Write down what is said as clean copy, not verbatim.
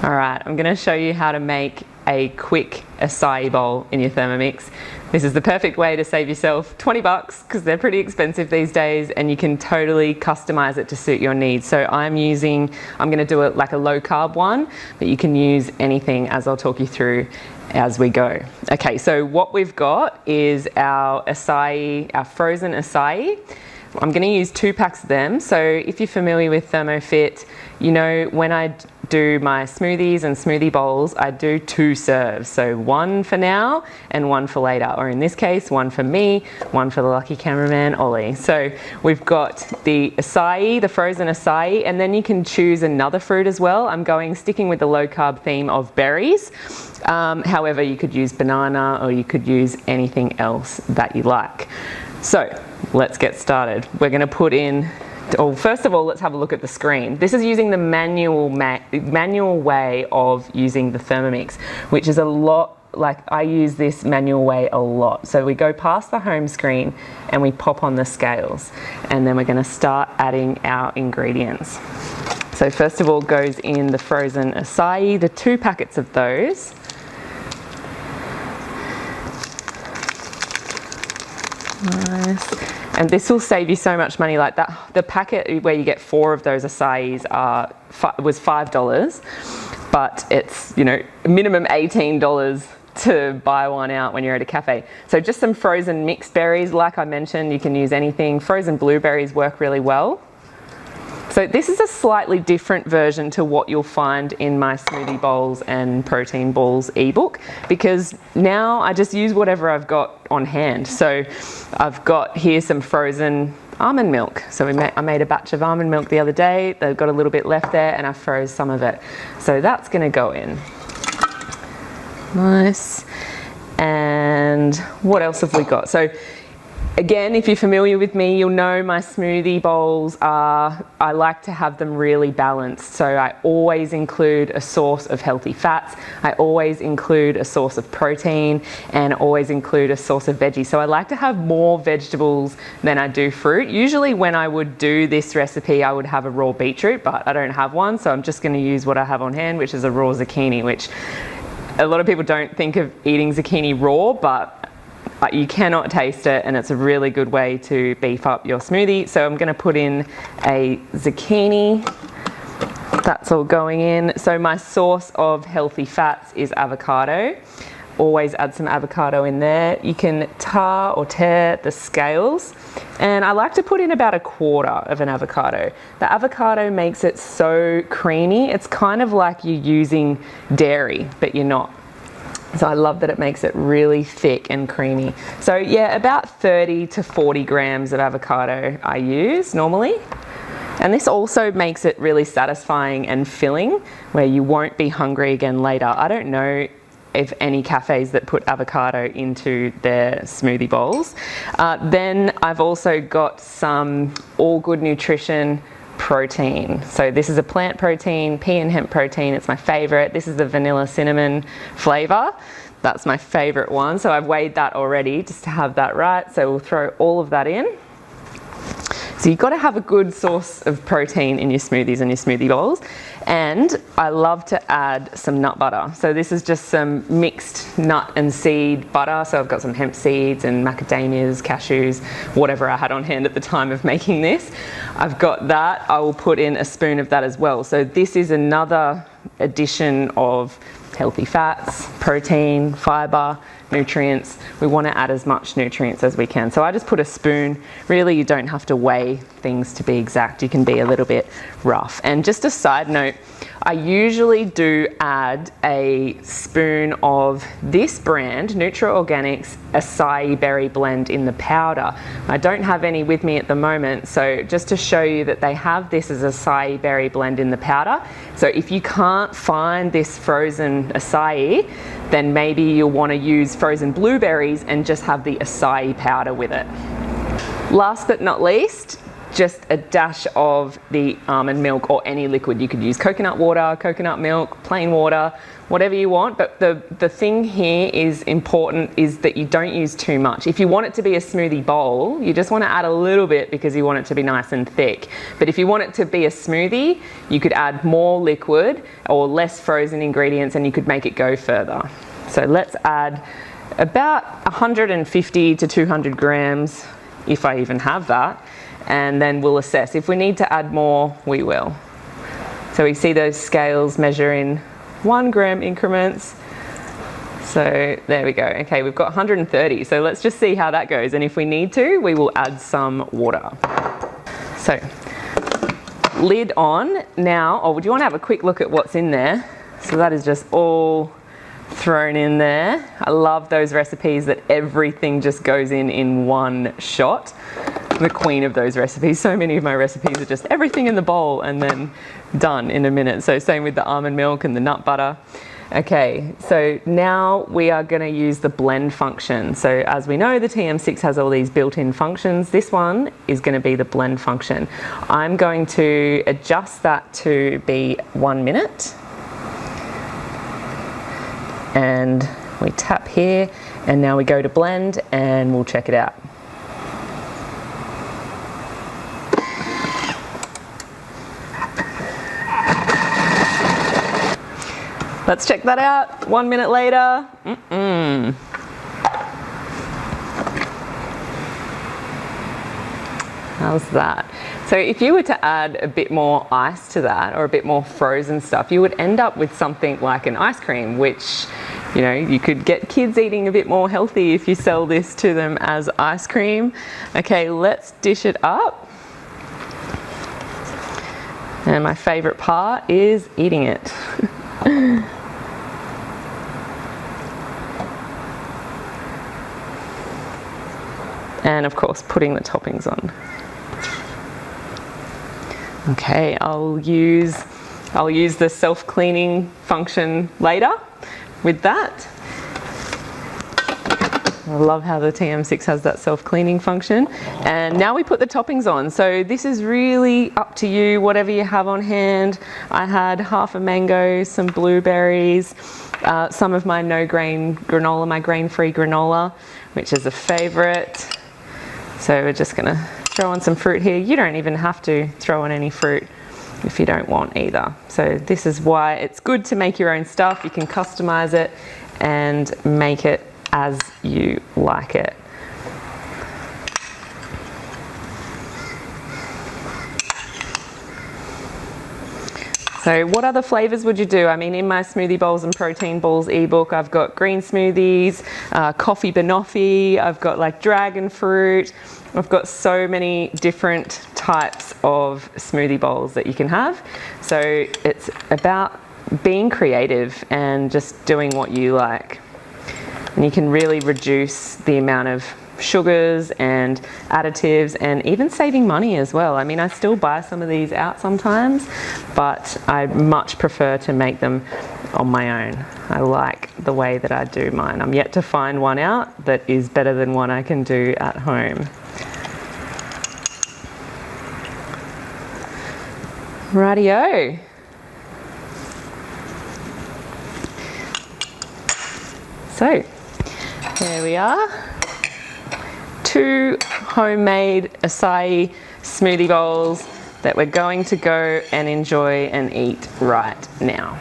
All right, I'm gonna show you how to make a quick acai bowl in your Thermomix. This is the perfect way to save yourself 20 bucks because they're pretty expensive these days, and you can totally customize it to suit your needs. So I'm gonna do it like a low carb one, but you can use anything as I'll talk you through as we go. Okay, so what we've got is our acai, our frozen acai. I'm going to use 2 packs of them. So if you're familiar with ThermoFit, you know when I do my smoothies and smoothie bowls, I do 2 serves. So 1 for now and 1 for later, or in this case, 1 for me, 1 for the lucky cameraman, Ollie. So we've got the acai, the frozen acai, and then you can choose another fruit as well. I'm sticking with the low carb theme of berries. However, you could use banana or you could use anything else that you like. So let's get started. We're going to put in, first of all, let's have a look at the screen. This is using the manual way of using the Thermomix, which is a lot, like I use this manual way a lot. So we go past the home screen and we pop on the scales, and then we're going to start adding our ingredients. So first of all goes in the frozen acai, the 2 packets of those. Nice. And this will save you so much money. Like that, the packet where you get 4 of those acais was $5, but it's, you know, minimum $18 to buy one out when you're at a cafe. So just some frozen mixed berries, like I mentioned, you can use anything. Frozen blueberries work really well. So this is a slightly different version to what you'll find in my smoothie bowls and protein balls ebook, because now I just use whatever I've got on hand. So I've got here some frozen almond milk. So I made a batch of almond milk the other day. They've got a little bit left there and I froze some of it. So that's gonna go in. Nice. And what else have we got? So again, if you're familiar with me, you'll know my smoothie bowls I like to have them really balanced. So I always include a source of healthy fats, I always include a source of protein, and always include a source of veggies. So I like to have more vegetables than I do fruit. Usually when I would do this recipe, I would have a raw beetroot, but I don't have one. So I'm just gonna use what I have on hand, which is a raw zucchini, which a lot of people don't think of eating zucchini raw, but you cannot taste it, and it's a really good way to beef up your smoothie. So I'm going to put in a zucchini. That's all going in. So my source of healthy fats is avocado. Always add some avocado in there. You can tar or tear the scales, and I like to put in about 1/4 of an avocado. The avocado makes it so creamy. It's kind of like you're using dairy, but you're not. So I love that it makes it really thick and creamy. So yeah, about 30 to 40 grams of avocado I use normally. And this also makes it really satisfying and filling, where you won't be hungry again later. I don't know if any cafes that put avocado into their smoothie bowls. Then I've also got some All Good Nutrition protein. So this is a plant protein, pea and hemp protein. It's my favorite. This is the vanilla cinnamon flavor. That's my favorite one. So I've weighed that already just to have that right. So we'll throw all of that in. So you've got to have a good source of protein in your smoothies and your smoothie bowls. And I love to add some nut butter. So this is just some mixed nut and seed butter. So I've got some hemp seeds and macadamias, cashews, whatever I had on hand at the time of making this. I've got that. I will put in a spoon of that as well. So this is another addition of healthy fats, protein, fiber, nutrients. We want to add as much nutrients as we can. So I just put a spoon. Really, you don't have to weigh things to be exact. You can be a little bit rough. And just a side note, I usually do add a spoon of this brand, Nutri-Organics Acai Berry Blend in the powder. I don't have any with me at the moment, so just to show you that they have this as Acai Berry Blend in the powder. So if you can't find this frozen acai, then maybe you'll want to use frozen blueberries and just have the acai powder with it. Last but not least, just a dash of the almond milk or any liquid. You could use coconut water, coconut milk, plain water, whatever you want. But the thing here is important is that you don't use too much. If you want it to be a smoothie bowl, you just want to add a little bit because you want it to be nice and thick. But if you want it to be a smoothie, you could add more liquid or less frozen ingredients and you could make it go further. So let's add about 150 to 200 grams, if I even have that, and then we'll assess. If we need to add more, we will. So we see those scales measure in 1 gram increments. So there we go. Okay, we've got 130. So let's just see how that goes. And if we need to, we will add some water. So lid on now. Oh, would you want to have a quick look at what's in there? So that is just all thrown in there. I love those recipes that everything just goes in one shot. I'm the queen of those recipes. So many of my recipes are just everything in the bowl and then done in a minute. So same with the almond milk and the nut butter. Okay, so now we are going to use the blend function. So as we know, the TM6 has all these built-in functions. This one is going to be the blend function. I'm going to adjust that to be 1 minute. And we tap here and now we go to blend and we'll check it out. Let's check that out. 1 minute later. How's that? So if you were to add a bit more ice to that or a bit more frozen stuff, you would end up with something like an ice cream, which, you know, you could get kids eating a bit more healthy if you sell this to them as ice cream. Okay, let's dish it up. And my favorite part is eating it. And of course, putting the toppings on. Okay, I'll use the self-cleaning function later with that. I love how the TM6 has that self-cleaning function. And now we put the toppings on. So this is really up to you, whatever you have on hand. I had half a mango, some blueberries, some of my no-grain granola, my grain-free granola, which is a favorite. So we're just gonna throw on some fruit here. You don't even have to throw on any fruit if you don't want either. So this is why it's good to make your own stuff. You can customize it and make it as you like it. So what other flavors would you do? I mean, in my Smoothie Bowls and Protein Balls ebook, I've got green smoothies, coffee banoffee, I've got like dragon fruit. I've got so many different types of smoothie bowls that you can have. So it's about being creative and just doing what you like. And you can really reduce the amount of sugars and additives and even saving money as well. I mean, I still buy some of these out sometimes, but I much prefer to make them on my own. I like the way that I do mine. I'm yet to find one out that is better than one I can do at home. Rightio. So there we are. 2 homemade acai smoothie bowls that we're going to go and enjoy and eat right now.